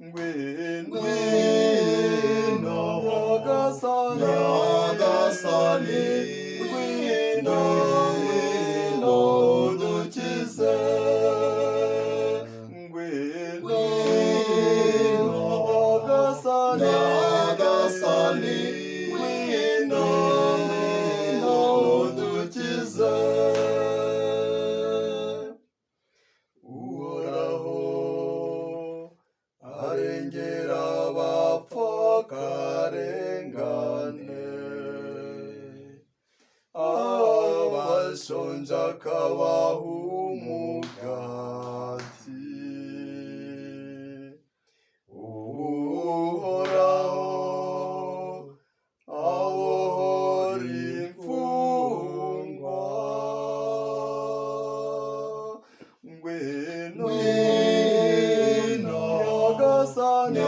ngwino nyagasani ngwino udukize ngwino nyagasani ngwino udukize uhoraho arengera abapfakarengane abashonje akabaha umugati uhoraho abohora imfungwa ngwino nyagasani